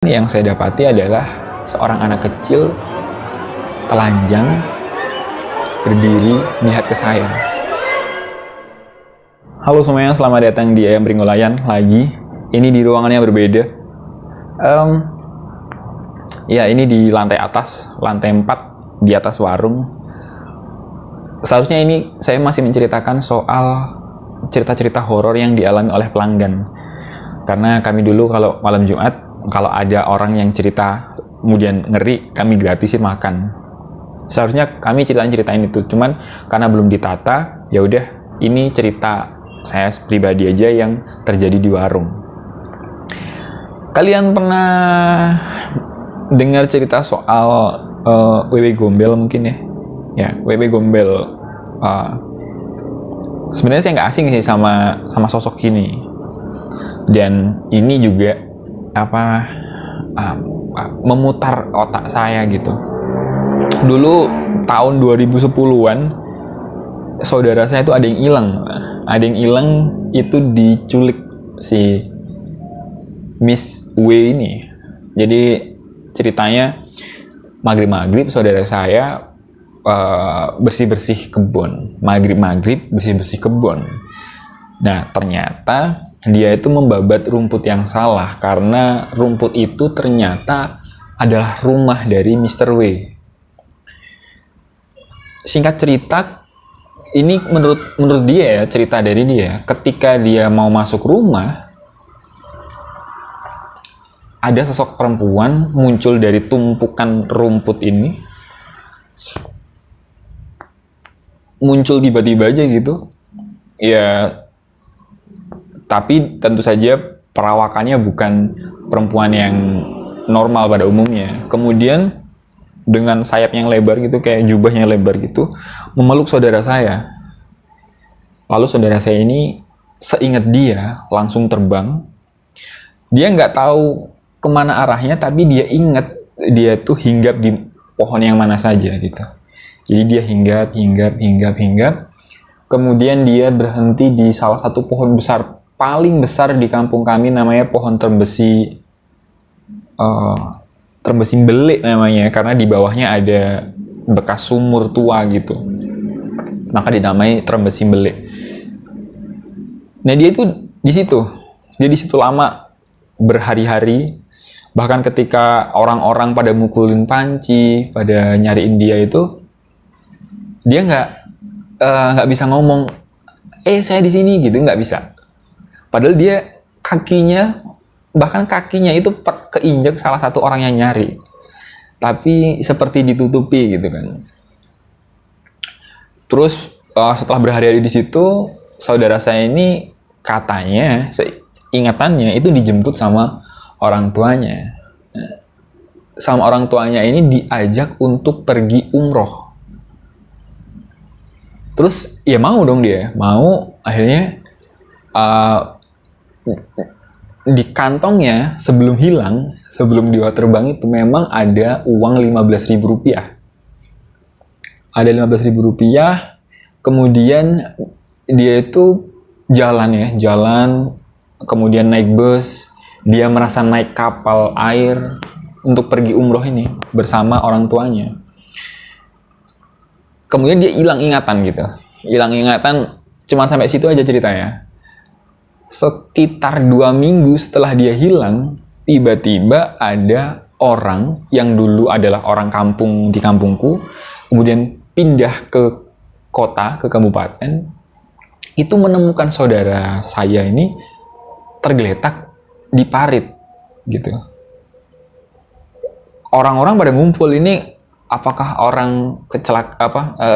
Yang saya dapati adalah seorang anak kecil telanjang berdiri melihat ke saya. Halo semuanya, selamat datang di Ayam Pringgolayan lagi. Ini di ruangan yang berbeda. Ya, ini di lantai atas, lantai 4 di atas warung. Seharusnya ini saya masih menceritakan soal cerita-cerita horor yang dialami oleh pelanggan. Karena kami dulu kalau malam Jumat, kalau ada orang yang cerita kemudian ngeri, kami gratisin makan. Seharusnya kami ceritain itu, cuman karena belum ditata, ya udah ini cerita saya pribadi aja yang terjadi di warung. Kalian pernah dengar cerita soal Wewe Gombel mungkin ya? Ya, Wewe Gombel. Sebenarnya saya nggak asing sih sama sosok ini. Dan ini juga memutar otak saya gitu. Dulu tahun 2010-an saudara saya itu ada yang hilang itu diculik si Miss W ini. Jadi ceritanya maghrib saudara saya bersih-bersih kebun. Maghrib bersih-bersih kebun. Nah, ternyata dia itu membabat rumput yang salah karena rumput itu ternyata adalah rumah dari Mr. W. Singkat cerita, ini menurut dia ya, cerita dari dia, ketika dia mau masuk rumah, ada sosok perempuan muncul dari tumpukan rumput ini, muncul tiba-tiba aja gitu. Ya, tapi tentu saja perawakannya bukan perempuan yang normal pada umumnya. Kemudian dengan sayap yang lebar gitu, kayak jubahnya lebar gitu, memeluk saudara saya. Lalu saudara saya ini seingat dia langsung terbang. Dia nggak tahu kemana arahnya, tapi dia ingat dia tuh hinggap di pohon yang mana saja gitu. Jadi dia hinggap. Kemudian dia berhenti di salah satu pohon besar, paling besar di kampung kami, namanya pohon terbesi belik namanya, karena di bawahnya ada bekas sumur tua gitu, maka dinamai terbesi belik. Nah, dia di situ lama, berhari-hari, bahkan ketika orang-orang pada mukulin panci, pada nyariin dia itu, dia nggak bisa ngomong, saya di sini gitu, nggak bisa. Padahal dia bahkan kakinya itu keinjak salah satu orang yang nyari. Tapi seperti ditutupi gitu kan. Terus setelah berhari-hari di situ, saudara saya ini katanya, seingatannya itu dijemput sama orang tuanya. Sama orang tuanya ini diajak untuk pergi umroh. Terus ya mau dong dia, akhirnya di kantongnya sebelum dia terbang itu memang ada uang Rp15.000. Ada Rp15.000. Kemudian dia itu jalan, kemudian naik bus. Dia merasa naik kapal air untuk pergi umroh ini bersama orang tuanya. Kemudian dia hilang ingatan, cuman sampai situ aja ceritanya. Sekitar 2 minggu setelah dia hilang, tiba-tiba ada orang yang dulu adalah orang kampung di kampungku, kemudian pindah ke kota, ke kabupaten, itu menemukan saudara saya ini tergeletak di parit gitu. Orang-orang pada ngumpul, ini apakah orang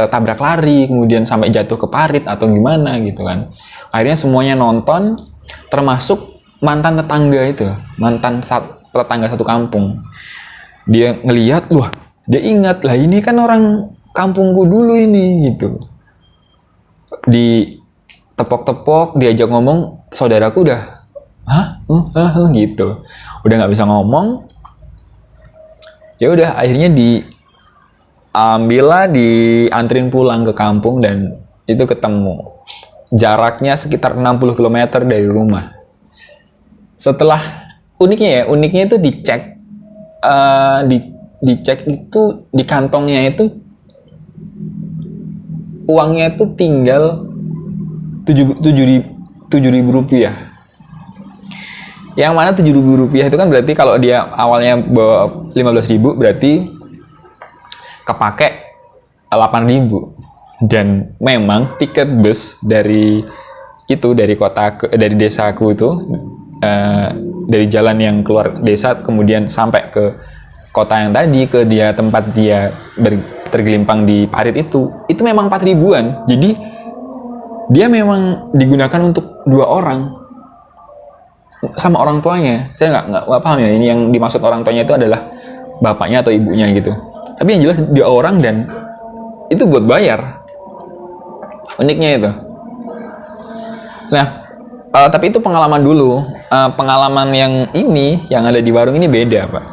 tabrak lari kemudian sampai jatuh ke parit atau gimana gitu kan. Akhirnya semuanya nonton, termasuk mantan tetangga satu kampung. Dia ngelihat, dia ingat lah, ini kan orang kampungku dulu ini gitu. Di tepok-tepok, diajak ngomong, saudaraku udah gitu, udah nggak bisa ngomong. Ya udah, akhirnya diantrin pulang ke kampung, dan itu ketemu. Jaraknya sekitar 60 km dari rumah. Setelah uniknya itu dicek dicek itu di kantongnya itu uangnya itu tinggal 7.000 rupiah. Yang mana 7.000 rupiah itu kan berarti kalau dia awalnya bawa 15.000 berarti kepake 8.000. Dan memang tiket bus dari desaku itu, dari jalan yang keluar desa kemudian sampai ke kota yang tadi, ke tempat dia tergelimpang di parit itu memang 4.000-an. Jadi dia memang digunakan untuk 2 orang sama orang tuanya. Saya nggak paham ya, ini yang dimaksud orang tuanya itu adalah bapaknya atau ibunya gitu. Tapi yang jelas 2 orang dan itu buat bayar. Uniknya itu. Nah, tapi itu pengalaman dulu. Pengalaman yang ada di warung ini beda, Pak.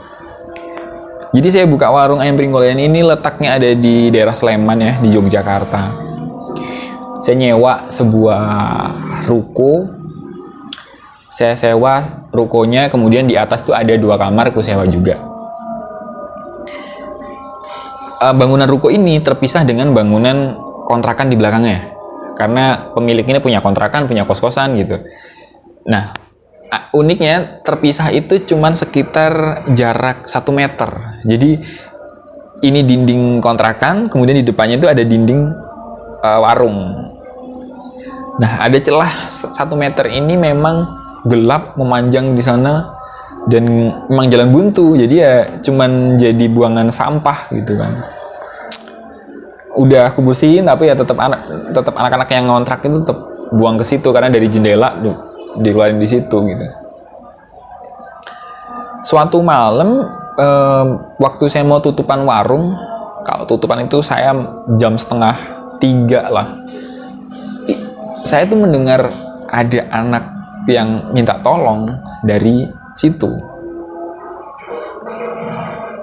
Jadi saya buka warung ayam pringgolean ini letaknya ada di daerah Sleman ya, di Yogyakarta. Saya nyewa sebuah ruko. Saya sewa rukonya, kemudian di atas tuh ada 2 kamar aku sewa juga. Bangunan ruko ini terpisah dengan bangunan kontrakan di belakangnya. Karena pemilik ini punya kontrakan, punya kos-kosan gitu. Nah, uniknya terpisah itu cuman sekitar jarak 1 meter. Jadi ini dinding kontrakan, kemudian di depannya itu ada dinding warung. Nah, ada celah 1 meter ini memang gelap memanjang di sana dan memang jalan buntu. Jadi ya cuman jadi buangan sampah gitu kan. Udah aku bersihin tapi ya tetap anak-anak yang ngontrak itu tetap buang ke situ karena dari jendela dikeluarin di situ gitu. Suatu malam waktu saya mau tutupan warung, kalau tutupan itu saya jam 2:30 lah. Saya tuh mendengar ada anak yang minta tolong dari situ.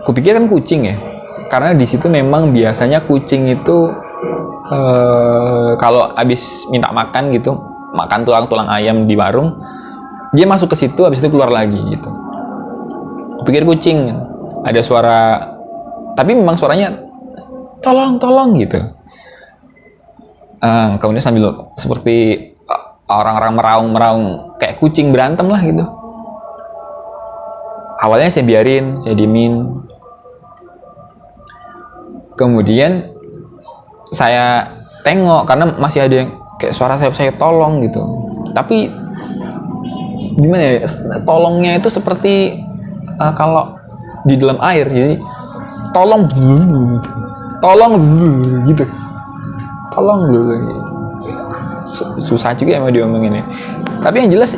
Kupikir kan kucing ya. Karena di situ memang biasanya kucing itu kalau habis minta makan gitu, makan tulang ayam di warung, dia masuk ke situ, habis itu keluar lagi gitu. Pikir kucing, ada suara, tapi memang suaranya tolong gitu. Kemudian sambil seperti orang-orang meraung kayak kucing berantem lah gitu. Awalnya saya biarin, saya diemin. Kemudian saya tengok karena masih ada yang kayak suara saya tolong gitu. Tapi gimana ya? Tolongnya itu seperti kalau di dalam air. Jadi tolong gitu. Tolong dulu. Susah juga emang diomongin ya. Tapi yang jelas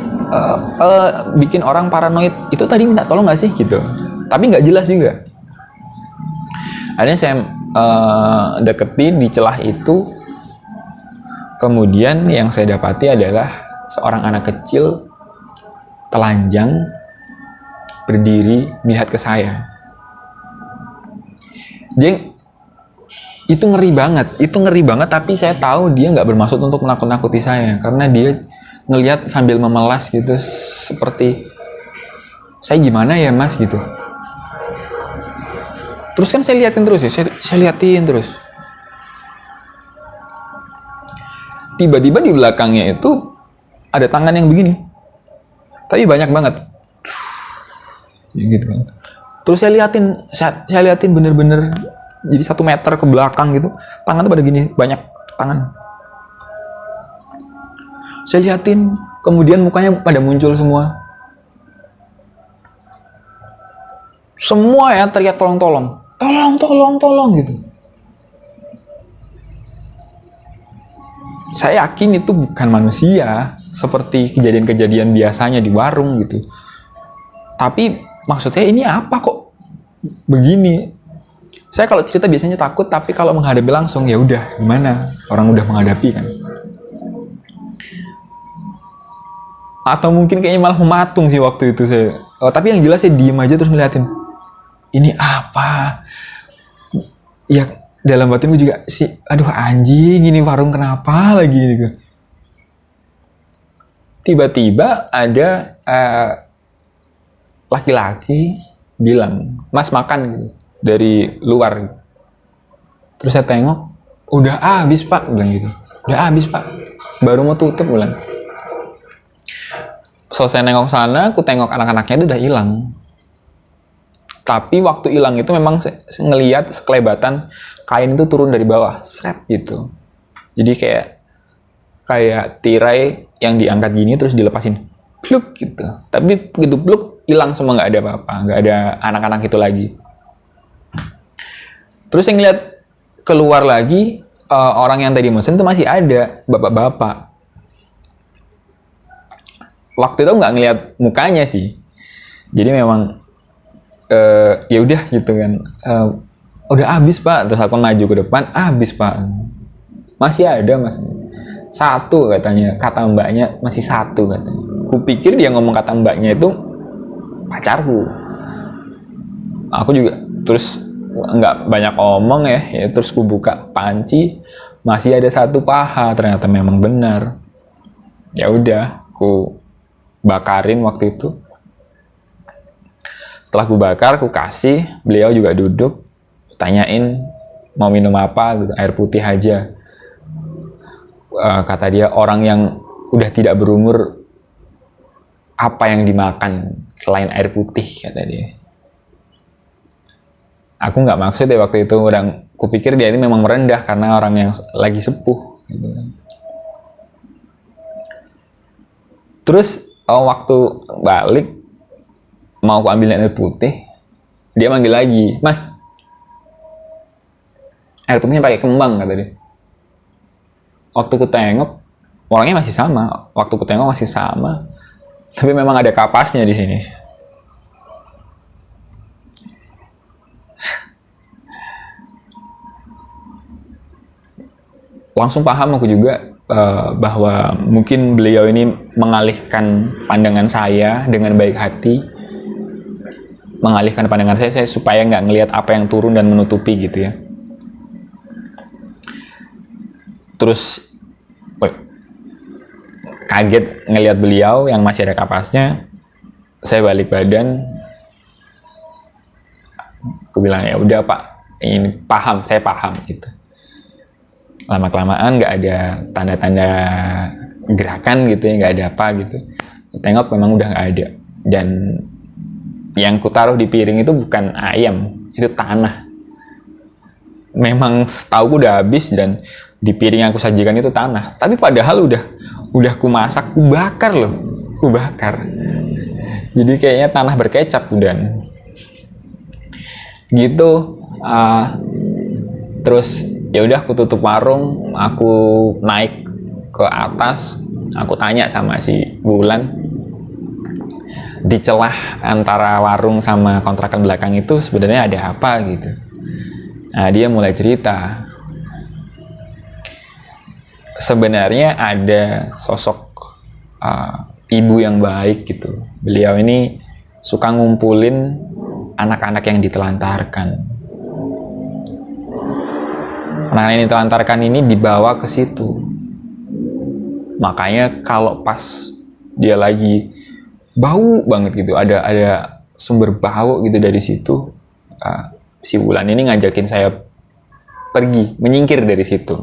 bikin orang paranoid. Itu tadi minta tolong nggak sih gitu. Tapi nggak jelas juga. Akhirnya saya deketin di celah itu. Kemudian yang saya dapati adalah seorang anak kecil telanjang berdiri melihat ke saya. Dia itu ngeri banget, tapi saya tahu dia nggak bermaksud untuk menakut-nakuti saya karena dia ngelihat sambil memelas gitu, seperti saya gimana ya mas gitu. Terus kan saya liatin terus ya, saya liatin terus. Tiba-tiba di belakangnya itu ada tangan yang begini, tapi banyak banget, gitu kan. Terus saya liatin bener-bener. Jadi 1 meter ke belakang gitu, tangan tuh pada gini, banyak tangan. Saya liatin, kemudian mukanya pada muncul semua. Semua ya teriak tolong gitu. Saya yakin itu bukan manusia, seperti kejadian-kejadian biasanya di warung gitu. Tapi maksudnya ini apa kok begini? Saya kalau cerita biasanya takut, tapi kalau menghadapi langsung ya udah gimana, orang udah menghadapi kan. Atau mungkin kayaknya malah mematung sih waktu itu saya. Tapi yang jelas saya diem aja terus ngeliatin. Ini apa? Ya dalam batinku juga sih, aduh anjing ini warung kenapa lagi gitu. Tiba-tiba ada laki-laki bilang, Mas makan gitu dari luar. Terus saya tengok, udah habis Pak, bilang gitu. Udah habis Pak, baru mau tutup bilang. Selesai nengok sana, aku tengok anak-anaknya itu udah hilang. Tapi waktu hilang itu memang ngelihat sekelebatan kain itu turun dari bawah, seret gitu. Jadi kayak tirai yang diangkat gini terus dilepasin, pluk gitu. Tapi begitu pluk, hilang semua, nggak ada apa-apa, nggak ada anak-anak itu lagi. Terus saya ngeliat keluar lagi, orang yang tadi mesen itu masih ada, bapak-bapak. Waktu itu nggak ngeliat mukanya sih, jadi memang ya udah gitu kan, udah habis Pak. Terus aku maju ke depan, habis Pak, masih ada Mas, satu katanya, kata mbaknya masih satu katanya. Kupikir dia ngomong kata mbaknya itu pacarku. Aku juga terus nggak banyak omong ya, terus ku buka panci, masih ada satu paha, ternyata memang benar. Ya udah, ku bakarin waktu itu. Setelah ku bakar, ku kasih, beliau juga duduk, tanyain mau minum apa gitu, air putih aja. Kata dia, orang yang udah tidak berumur, apa yang dimakan selain air putih, kata dia. Aku nggak maksud ya waktu itu, orang kupikir dia ini memang merendah karena orang yang lagi sepuh gitu. Terus waktu balik mau aku ambilin air putih, dia manggil lagi, Mas, air putihnya pakai kembang, kata dia. Waktu ku tengok, orangnya masih sama. Waktu ku tengok masih sama, tapi memang ada kapasnya di sini. Langsung paham aku juga bahwa mungkin beliau ini mengalihkan pandangan saya dengan baik hati, mengalihkan pandangan saya supaya nggak ngelihat apa yang turun dan menutupi gitu ya. Terus kaget ngelihat beliau yang masih ada kapasnya. Saya balik badan, aku bilang ya udah Pak, ini paham, saya paham gitu. Lama-kelamaan nggak ada tanda-tanda gerakan gitu ya, nggak ada apa gitu. Tengok memang udah nggak ada. Dan yang kutaruh di piring itu bukan ayam, itu tanah. Memang setauku udah habis, dan di piring yang aku sajikan itu tanah. Tapi padahal udah ku masak, ku bakar loh, ku bakar. Jadi kayaknya tanah berkecap udah. Gitu. Terus ya udah, aku tutup warung, aku naik ke atas, aku tanya sama si Bulan, di celah antara warung sama kontrakan belakang itu sebenarnya ada apa gitu. Nah, dia mulai cerita. Sebenarnya ada sosok ibu yang baik gitu. Beliau ini suka ngumpulin anak-anak yang ditelantarkan. Anak-anak yang ditelantarkan ini dibawa ke situ. Makanya kalau pas dia lagi bau banget gitu, ada sumber bau gitu dari situ, si Wulan ini ngajakin saya pergi, menyingkir dari situ.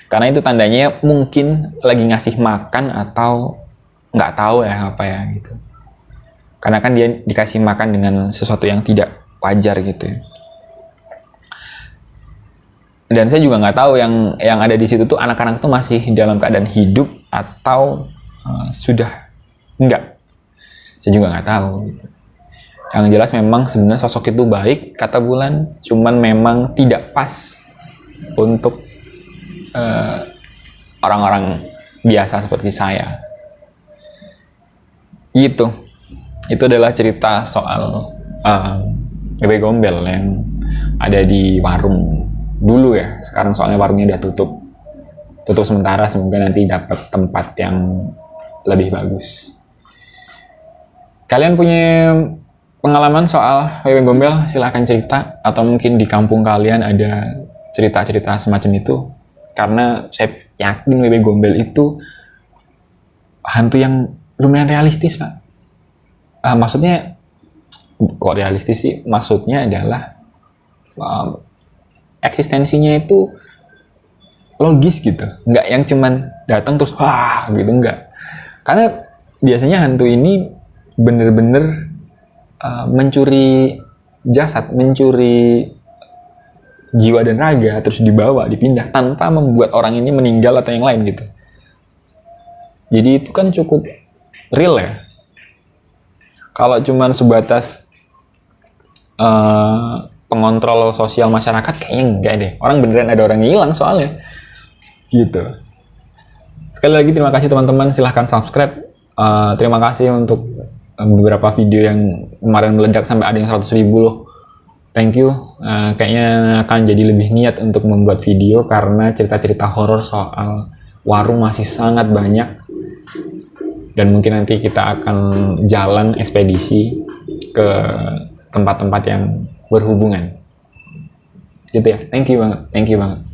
Karena itu tandanya mungkin lagi ngasih makan atau nggak tahu ya apa ya gitu. Karena kan dia dikasih makan dengan sesuatu yang tidak wajar gitu ya. Dan saya juga nggak tahu yang ada di situ tuh anak-anak tuh masih dalam keadaan hidup atau sudah enggak. Saya juga nggak tahu gitu. Yang jelas memang sebenarnya sosok itu baik, kata Bulan, cuman memang tidak pas untuk orang-orang biasa seperti saya. Gitu. Itu adalah cerita soal bebek gombel yang ada di warung dulu ya. Sekarang soalnya warungnya udah tutup sementara, semoga nanti dapat tempat yang lebih bagus. Kalian punya pengalaman soal bebek gombel? Silahkan cerita, atau mungkin di kampung kalian ada cerita-cerita semacam itu, karena saya yakin bebek gombel itu hantu yang lumayan realistis Pak. Maksudnya kok realistis sih, maksudnya adalah eksistensinya itu logis gitu, nggak yang cuman datang terus wah gitu, nggak. Karena biasanya hantu ini bener-bener mencuri jasad, mencuri jiwa dan raga, terus dibawa, dipindah tanpa membuat orang ini meninggal atau yang lain gitu. Jadi itu kan cukup real ya. Kalau cuman sebatas pengontrol sosial masyarakat, kayaknya enggak deh. Orang beneran ada orang hilang soalnya. Gitu. Sekali lagi terima kasih teman-teman, silahkan subscribe. Terima kasih untuk beberapa video yang kemarin meledak sampai ada yang 100.000 loh. Thank you. Kayaknya akan jadi lebih niat untuk membuat video karena cerita-cerita horor soal warung masih sangat banyak. Dan mungkin nanti kita akan jalan ekspedisi ke tempat-tempat yang berhubungan. Gitu ya. Thank you banget.